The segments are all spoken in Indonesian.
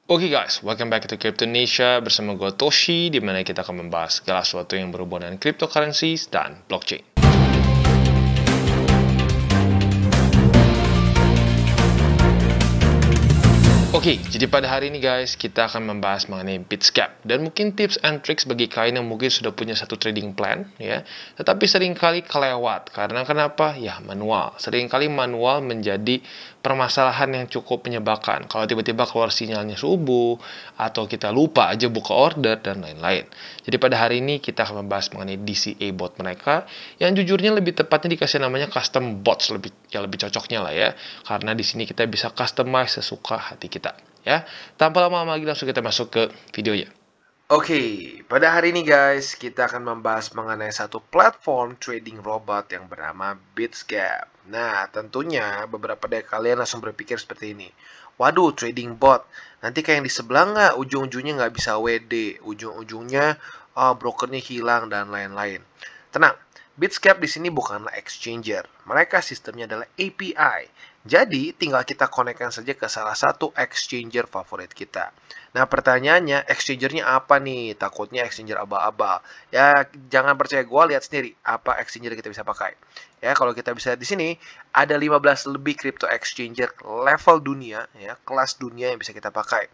Oke guys, welcome back to Cryptonesia bersama gue Toshi, di mana kita akan membahas segala sesuatu yang berhubungan dengan cryptocurrencies dan blockchain. Oke, jadi pada hari ini guys, kita akan membahas mengenai Bitscap dan mungkin tips and tricks bagi kalian yang mungkin sudah punya satu trading plan ya, tetapi seringkali kelewat karena kenapa? Ya manual. Seringkali manual menjadi permasalahan yang cukup menyebalkan. Kalau tiba-tiba keluar sinyalnya subuh atau kita lupa aja buka order dan lain-lain. Jadi pada hari ini kita akan membahas mengenai DCA bot mereka yang jujurnya lebih tepatnya dikasih namanya custom bots lebih cocoknya lah ya. Karena di sini kita bisa customize sesuka hati kita. Ya, tanpa lama-lama lagi langsung kita masuk ke videonya. Oke, pada hari ini guys, kita akan membahas mengenai satu platform trading robot yang bernama Bitscap. Nah, tentunya beberapa dari kalian langsung berpikir seperti ini. Waduh, trading bot. Nanti kayak yang di sebelah nggak, ujung-ujungnya nggak bisa WD, ujung-ujungnya brokernya hilang dan lain-lain. Tenang, Bitscap di sini bukanlah exchanger. Mereka sistemnya adalah API. Jadi, tinggal kita konekkan saja ke salah satu exchanger favorit kita. Nah, pertanyaannya, exchangernya apa nih? Takutnya exchanger abal-abal. Ya, jangan percaya gue, lihat sendiri apa exchanger kita bisa pakai. Ya, kalau kita bisa lihat di sini, ada 15 lebih crypto exchanger level dunia, ya, kelas dunia yang bisa kita pakai.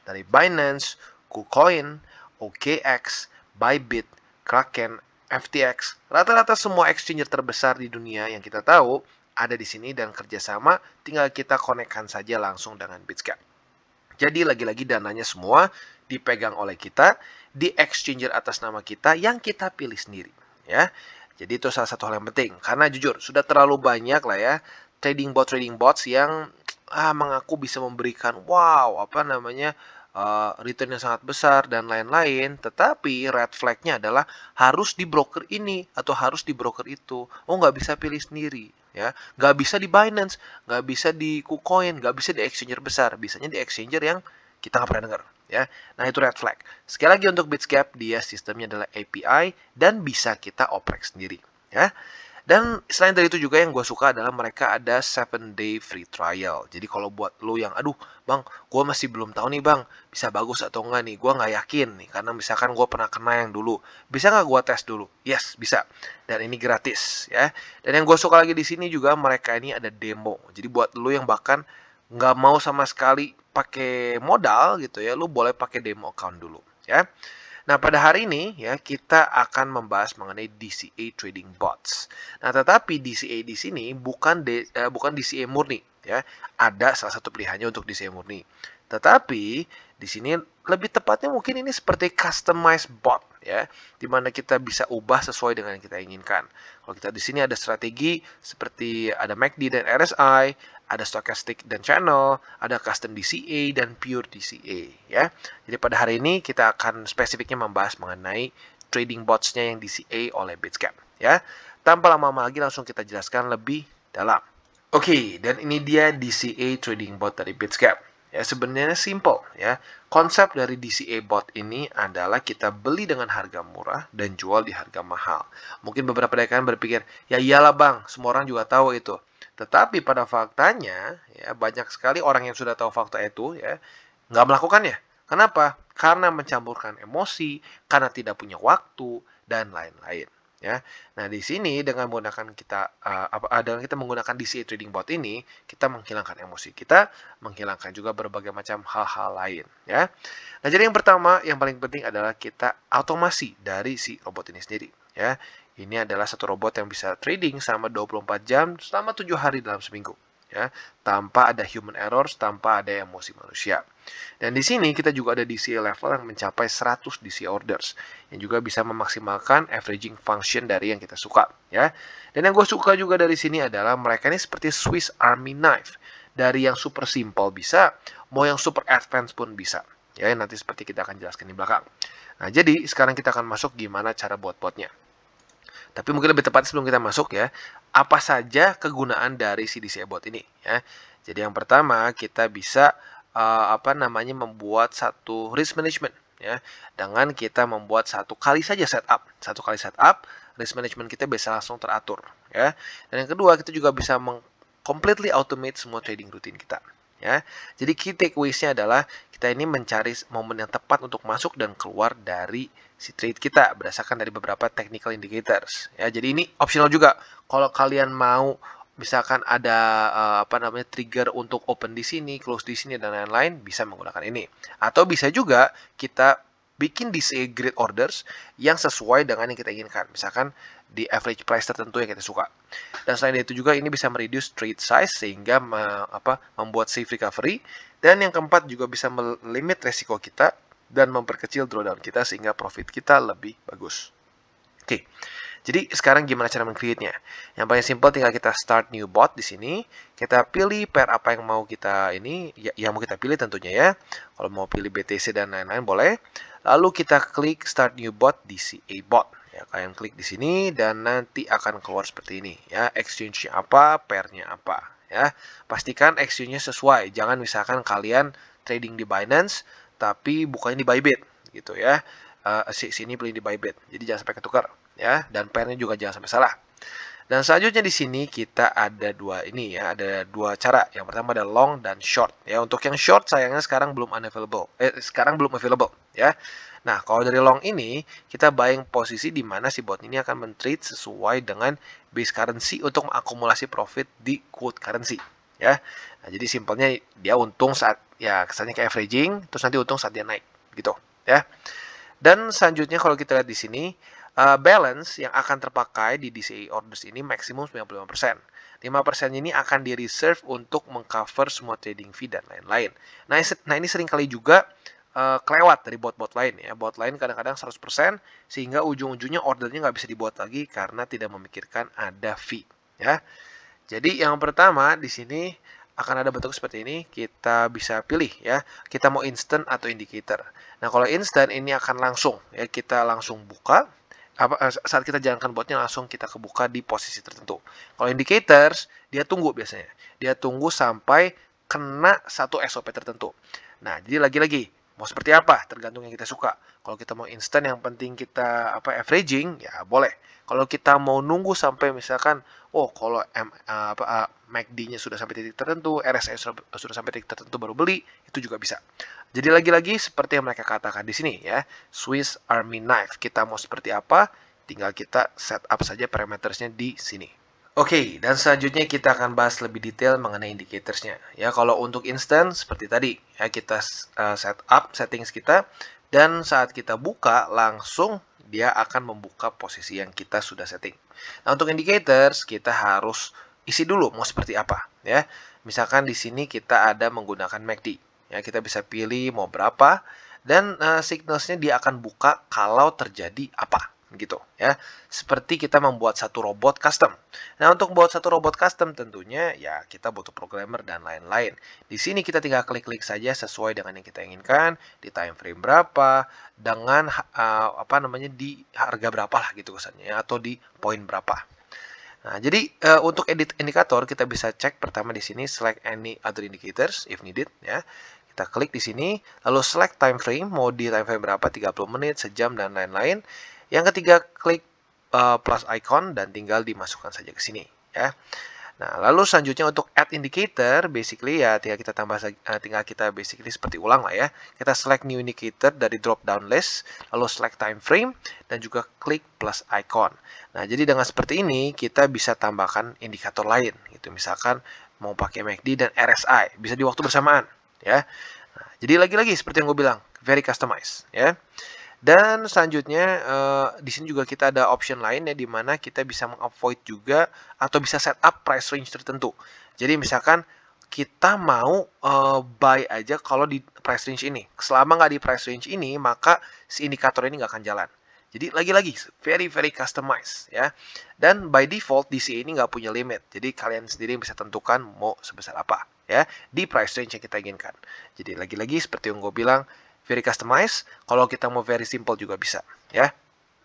Dari Binance, KuCoin, OKX, Bybit, Kraken, FTX, rata-rata semua exchanger terbesar di dunia yang kita tahu ada di sini dan kerjasama, tinggal kita konekkan saja langsung dengan Bitscap. Jadi lagi-lagi dananya semua dipegang oleh kita, di exchanger atas nama kita yang kita pilih sendiri. Ya, jadi itu salah satu hal yang penting. Karena jujur, sudah terlalu banyak lah ya trading bots yang mengaku bisa memberikan return yang sangat besar dan lain-lain, tetapi red flag-nya adalah harus di broker ini atau harus di broker itu. Oh, nggak bisa pilih sendiri, ya. Nggak bisa di Binance, nggak bisa di KuCoin, nggak bisa di exchanger besar. Bisanya di exchanger yang kita nggak pernah dengar, ya. Nah, itu red flag. Sekali lagi untuk Bitscap, dia sistemnya adalah API dan bisa kita oprek sendiri, ya. Dan selain dari itu juga yang gue suka adalah mereka ada 7-day free trial. Jadi kalau buat lo yang, aduh bang, gue masih belum tahu nih bang, bisa bagus atau enggak nih, gue nggak yakin nih, karena misalkan gue pernah kena yang dulu, bisa nggak gue tes dulu? Yes, bisa. Dan ini gratis ya. Dan yang gue suka lagi di sini juga mereka ini ada demo. Jadi buat lo yang bahkan nggak mau sama sekali pakai modal gitu ya, lo boleh pakai demo account dulu ya. Nah, pada hari ini ya kita akan membahas mengenai DCA trading bots. Nah, tetapi DCA di sini bukan DCA murni ya. Ada salah satu pilihannya untuk DCA murni. Tetapi di sini lebih tepatnya mungkin ini seperti customized bot ya, di mana kita bisa ubah sesuai dengan yang kita inginkan. Kalau kita di sini ada strategi seperti ada MACD dan RSI, ada stochastic dan channel, ada custom DCA dan pure DCA ya. Jadi pada hari ini kita akan spesifiknya membahas mengenai trading bots-nya yang DCA oleh Bitscap ya. Tanpa lama-lama lagi langsung kita jelaskan lebih dalam. Oke, dan ini dia DCA trading bot dari Bitscap. Ya, sebenarnya simple ya. Konsep dari DCA bot ini adalah kita beli dengan harga murah dan jual di harga mahal. Mungkin beberapa dari kalian berpikir, ya iyalah bang, semua orang juga tahu itu. Tetapi pada faktanya, ya banyak sekali orang yang sudah tahu fakta itu ya nggak melakukannya. Kenapa? Karena mencampurkan emosi, karena tidak punya waktu dan lain-lain. Ya, nah di sini dengan menggunakan dengan kita menggunakan DCA trading bot ini, kita menghilangkan emosi kita, menghilangkan juga berbagai macam hal-hal lain. Ya, nah jadi yang pertama, yang paling penting adalah kita automasi dari si robot ini sendiri. Ya, ini adalah satu robot yang bisa trading selama 24 jam selama 7 hari dalam seminggu. Ya, tanpa ada human errors, tanpa ada emosi manusia. Dan di sini kita juga ada DCA level yang mencapai 100 DCA orders yang juga bisa memaksimalkan averaging function dari yang kita suka ya. Dan yang gue suka juga dari sini adalah mereka ini seperti Swiss Army knife. Dari yang super simple bisa, mau yang super advance pun bisa. Ya, nanti seperti kita akan jelaskan di belakang. Nah, jadi sekarang kita akan masuk gimana cara buat botnya. Tapi mungkin lebih tepat sebelum kita masuk ya, apa saja kegunaan dari si DCA bot ini ya. Jadi yang pertama kita bisa membuat satu risk management ya, dengan kita membuat satu kali setup, risk management kita bisa langsung teratur ya. Dan yang kedua kita juga bisa completely automate semua trading rutin kita. ya. Jadi key takeaways-nya adalah kita ini mencari momen yang tepat untuk masuk dan keluar dari si trade kita berdasarkan dari beberapa technical indicators, ya. Jadi ini optional juga. Kalau kalian mau misalkan ada trigger untuk open di sini, close di sini dan lain-lain, bisa menggunakan ini. Atau bisa juga kita bikin DCA grid orders yang sesuai dengan yang kita inginkan. Misalkan di average price tertentu yang kita suka. Dan selain itu juga ini bisa mereduce trade size sehingga membuat safe recovery. Dan yang keempat juga bisa melimit resiko kita dan memperkecil drawdown kita sehingga profit kita lebih bagus. Oke. Jadi sekarang gimana cara meng-create-nya? Yang paling simple tinggal kita start new bot di sini. Kita pilih pair apa yang mau kita yang mau kita pilih tentunya ya. Kalau mau pilih BTC dan lain-lain boleh. Lalu kita klik start new bot DCA bot. Ya, kalian klik di sini dan nanti akan keluar seperti ini ya. Exchange-nya apa, pair-nya apa ya. Pastikan exchange-nya sesuai. Jangan misalkan kalian trading di Binance tapi bukannya di Bybit gitu ya. Sini beli di Bybit. Jadi jangan sampai ketukar ya, dan pairnya juga jangan sampai salah. Dan selanjutnya di sini kita ada dua cara. Yang pertama ada long dan short ya. Untuk yang short sayangnya sekarang belum available ya. Nah, kalau dari long ini kita buying posisi di mana si bot ini akan men-trade sesuai dengan base currency untuk mengakumulasi profit di quote currency ya. Nah, jadi simpelnya dia untung saat ya kesannya kayak averaging, terus nanti untung saat dia naik gitu ya. Dan selanjutnya kalau kita lihat di sini balance yang akan terpakai di DCA orders ini maksimum 95%. 5% ini akan di-reserve untuk mengcover semua trading fee dan lain-lain. Nah, ini sering kali juga kelewat dari bot-bot lain ya. Bot lain kadang-kadang 100% sehingga ujung-ujungnya ordernya nggak bisa dibuat lagi karena tidak memikirkan ada fee ya. Jadi yang pertama di sini akan ada bentuk seperti ini, kita bisa pilih ya, kita mau instant atau indicator. Nah, kalau instant ini akan langsung ya, kita langsung buka saat kita jalankan botnya langsung kita kebuka di posisi tertentu. Kalau indicators dia tunggu biasanya, dia tunggu sampai kena satu SOP tertentu. Nah, jadi lagi-lagi mau seperti apa tergantung yang kita suka. Kalau kita mau instant yang penting kita averaging ya boleh. Kalau kita mau nunggu sampai misalkan kalau MACD-nya sudah sampai titik tertentu, RSI sudah sampai titik tertentu baru beli, itu juga bisa. Jadi lagi-lagi seperti yang mereka katakan di sini ya, Swiss Army Knife. Kita mau seperti apa, tinggal kita setup saja parametersnya di sini. Oke, dan selanjutnya kita akan bahas lebih detail mengenai indicatorsnya. Ya, kalau untuk instant seperti tadi, ya kita setup settings kita dan saat kita buka langsung dia akan membuka posisi yang kita sudah setting. Nah, untuk indicators kita harus isi dulu mau seperti apa ya. Misalkan di sini kita ada menggunakan MACD. Ya, kita bisa pilih mau berapa dan signalsnya dia akan buka kalau terjadi apa gitu ya. Seperti kita membuat satu robot custom. Nah, untuk membuat satu robot custom tentunya ya kita butuh programmer dan lain-lain. Di sini kita tinggal klik-klik saja sesuai dengan yang kita inginkan, di time frame berapa, dengan di harga berapa lah gitu kesannya ya, atau di poin berapa. Nah, jadi untuk edit indikator kita bisa cek pertama di sini select any other indicators if needed ya. Kita klik di sini, lalu select time frame, mau di time frame berapa, 30 menit, sejam dan lain-lain. Yang ketiga, klik plus icon dan tinggal dimasukkan saja ke sini ya. Nah, lalu selanjutnya untuk add indicator, basically ya tinggal kita basically seperti ulang lah ya. Kita select new indicator dari drop down list, lalu select time frame dan juga klik plus icon. Nah, jadi dengan seperti ini kita bisa tambahkan indikator lain gitu. Misalkan mau pakai MACD dan RSI, bisa di waktu bersamaan ya. Nah, jadi lagi-lagi seperti yang gue bilang, very customized ya. Dan selanjutnya di sini juga kita ada option lain ya, di mana kita bisa meng-avoid juga atau bisa setup price range tertentu. Jadi misalkan kita mau buy aja kalau di price range ini. Selama nggak di price range ini, maka si indikator ini nggak akan jalan. Jadi lagi-lagi very very customized ya. Dan by default DCA ini nggak punya limit. Jadi kalian sendiri bisa tentukan mau sebesar apa ya di price range yang kita inginkan. Jadi lagi-lagi seperti yang gue bilang, very customized. Kalau kita mau very simple juga bisa, ya.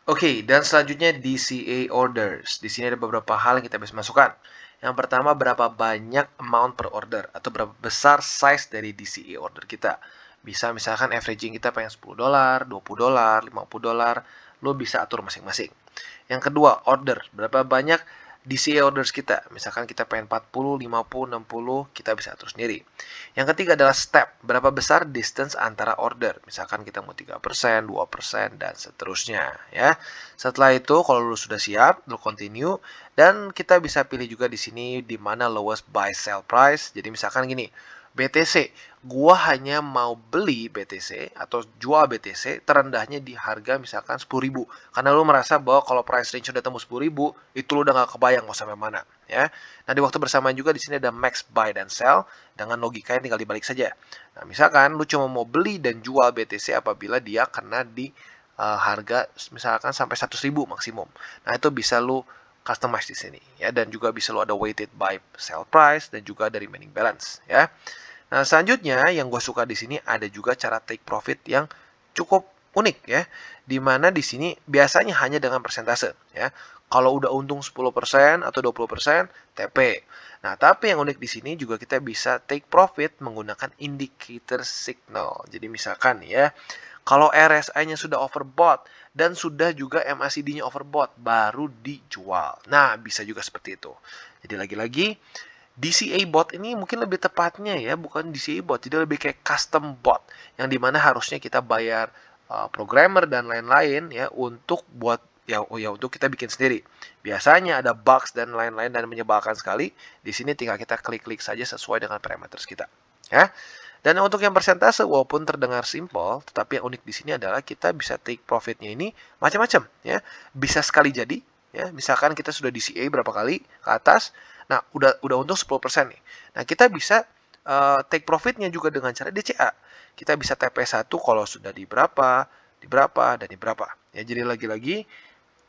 Oke, dan selanjutnya DCA orders. Di sini ada beberapa hal yang kita bisa masukkan. Yang pertama, berapa banyak amount per order atau berapa besar size dari DCA order kita. Bisa misalkan averaging kita pengen $10, $20, $50, lo bisa atur masing-masing. Yang kedua, order. Berapa banyak DCA orders kita. Misalkan kita pengen 40, 50, 60, kita bisa atur sendiri. Yang ketiga adalah step, berapa besar distance antara order. Misalkan kita mau 3%, 2%, dan seterusnya. Ya. Setelah itu, kalau lu sudah siap, lu continue. Dan kita bisa pilih juga di sini di mana lowest buy sell price. Jadi misalkan gini, BTC, gua hanya mau beli BTC atau jual BTC terendahnya di harga misalkan 10.000. Karena lu merasa bahwa kalau price range udah tembus 10.000, itu lu udah gak kebayang mau sampai mana, ya. Nah, di waktu bersamaan juga di sini ada max buy dan sell dengan logikanya tinggal dibalik saja. Nah, misalkan lu cuma mau beli dan jual BTC apabila dia kena di harga misalkan sampai 100.000 maksimum. Nah, itu bisa lu customize di sini, ya, dan juga bisa lo ada weighted by sell price dan juga ada remaining balance, ya. Nah, selanjutnya yang gue suka di sini ada juga cara take profit yang cukup unik, ya, dimana di sini biasanya hanya dengan persentase, ya. Kalau udah untung 10% atau 20% TP. Nah, tapi yang unik di sini juga kita bisa take profit menggunakan indicator signal. Jadi misalkan ya, kalau RSI-nya sudah overbought dan sudah juga MACD-nya overbought, baru dijual. Nah, bisa juga seperti itu. Jadi lagi-lagi, DCA bot ini mungkin lebih tepatnya ya, bukan DCA bot, jadi lebih kayak custom bot, yang dimana harusnya kita bayar programmer dan lain-lain ya untuk buat ya untuk kita bikin sendiri. Biasanya ada bugs dan lain-lain dan menyebalkan sekali. Di sini tinggal kita klik-klik saja sesuai dengan parameters kita. Ya. Dan untuk yang persentase, walaupun terdengar simple, tetapi yang unik di sini adalah kita bisa take profitnya ini macam-macam, ya. Bisa sekali jadi, ya. Misalkan kita sudah DCA berapa kali ke atas, nah udah untung 10% nih. Nah, kita bisa take profitnya juga dengan cara DCA. Kita bisa TP1 kalau sudah di berapa, dan di berapa. Ya, jadi lagi-lagi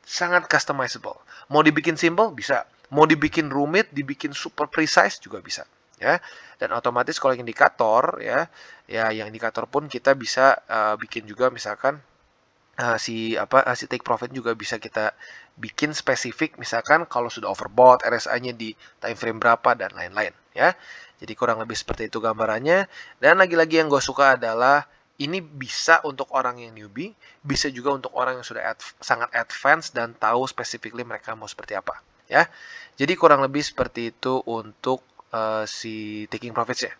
sangat customizable. Mau dibikin simple bisa, mau dibikin rumit, dibikin super precise juga bisa. Ya, dan otomatis kalau indikator ya yang indikator pun kita bisa bikin juga misalkan si take profit juga bisa kita bikin spesifik misalkan kalau sudah overbought RSI-nya di time frame berapa dan lain-lain ya. Jadi kurang lebih seperti itu gambarannya, dan lagi-lagi yang gue suka adalah ini bisa untuk orang yang newbie, bisa juga untuk orang yang sudah sangat advance dan tahu specifically mereka mau seperti apa ya. Jadi kurang lebih seperti itu untuk si taking profits ya.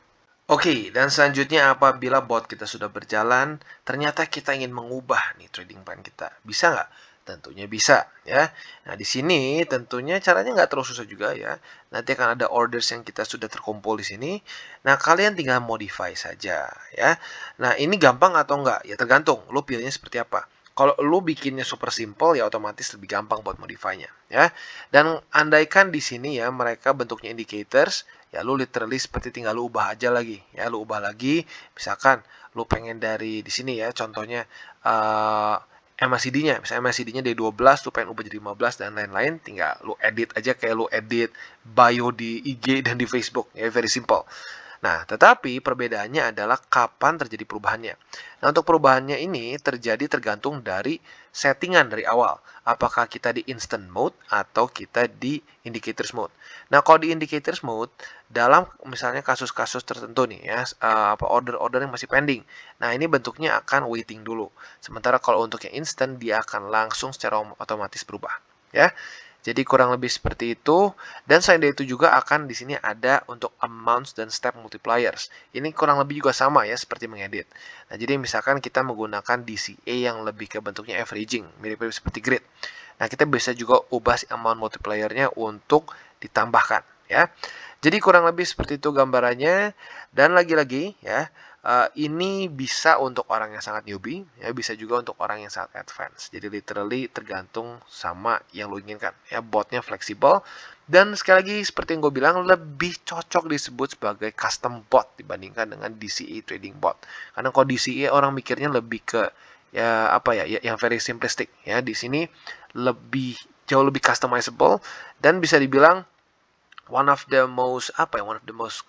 Oke, dan selanjutnya apabila bot kita sudah berjalan, ternyata kita ingin mengubah nih trading plan kita. Bisa nggak? Tentunya bisa ya. Nah, di sini tentunya caranya nggak terlalu susah juga ya. Nanti akan ada orders yang kita sudah terkumpul di sini. Nah, kalian tinggal modify saja ya. Nah, ini gampang atau enggak? Ya tergantung, lo pilihnya seperti apa. Kalau lo bikinnya super simple ya otomatis lebih gampang buat modify-nya ya. Dan andaikan di sini ya mereka bentuknya indicators, ya lu literally seperti tinggal lu ubah aja lagi ya, lu ubah lagi. Misalkan lu pengen dari di sini ya contohnya MACD-nya, misalnya MACD-nya dari 12 lu pengen ubah jadi 15 dan lain-lain, tinggal lu edit aja kayak lu edit bio di IG dan di Facebook ya, very simple. Nah, tetapi perbedaannya adalah kapan terjadi perubahannya. Nah, untuk perubahannya ini terjadi tergantung dari settingan dari awal. Apakah kita di instant mode atau kita di indicators mode. Nah, kalau di indicators mode, dalam misalnya kasus-kasus tertentu nih ya, order-order yang masih pending. Nah, ini bentuknya akan waiting dulu. Sementara kalau untuk yang instant, dia akan langsung secara otomatis berubah. Ya. Jadi kurang lebih seperti itu, dan selain dari itu juga akan di sini ada untuk amounts dan step multipliers. Ini kurang lebih juga sama ya seperti mengedit. Nah, jadi misalkan kita menggunakan DCA yang lebih ke bentuknya averaging, mirip-mirip seperti grid. Nah, kita bisa juga ubah si amount multipliernya untuk ditambahkan ya. Jadi kurang lebih seperti itu gambarannya, dan lagi-lagi ya ini bisa untuk orang yang sangat newbie, ya bisa juga untuk orang yang sangat advance. Jadi literally tergantung sama yang lo inginkan. Ya, botnya fleksibel, dan sekali lagi seperti yang gue bilang lebih cocok disebut sebagai custom bot dibandingkan dengan DCA trading bot. Karena kalau DCA orang mikirnya lebih ke ya yang very simplistic ya. Di sini jauh lebih customizable, dan bisa dibilang one of the most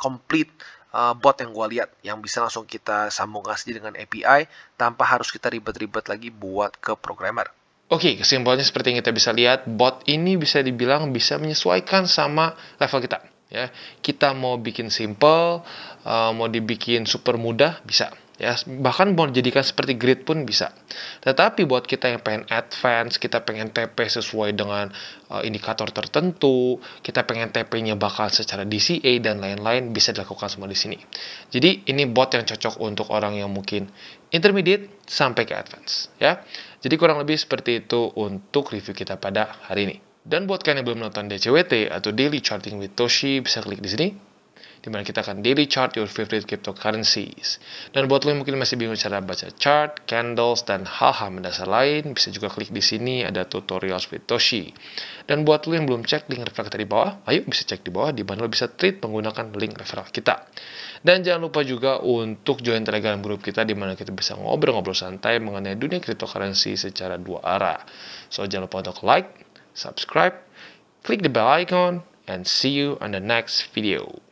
complete bot yang gue lihat, yang bisa langsung kita sambung asli dengan API tanpa harus kita ribet-ribet lagi buat ke programmer. Oke, kesimpulannya seperti yang kita bisa lihat, bot ini bisa dibilang bisa menyesuaikan sama level kita. Ya, kita mau bikin simple, mau dibikin super mudah bisa. ya, bahkan mau dijadikan seperti grid pun bisa. Tetapi buat kita yang pengen advance, kita pengen TP sesuai dengan indikator tertentu, kita pengen TP-nya bakal secara DCA dan lain-lain, bisa dilakukan semua di sini. Jadi ini bot yang cocok untuk orang yang mungkin intermediate sampai ke advance, ya. Jadi kurang lebih seperti itu untuk review kita pada hari ini. Dan buat kalian yang belum nonton DCWT atau Daily Charting with Toshi, bisa klik di sini, dimana kita akan daily chart your favorite cryptocurrencies. Dan buat lo yang mungkin masih bingung cara baca chart, candles, dan hal-hal mendasar lain, bisa juga klik di sini, ada tutorials with Toshi. Dan buat lo yang belum cek link referral kita di bawah, ayo bisa cek di bawah, di mana lo bisa trade menggunakan link referral kita. Dan jangan lupa juga untuk join Telegram group kita, di mana kita bisa ngobrol-ngobrol santai mengenai dunia cryptocurrency secara dua arah. So jangan lupa untuk like, subscribe, klik the bell icon, and see you on the next video.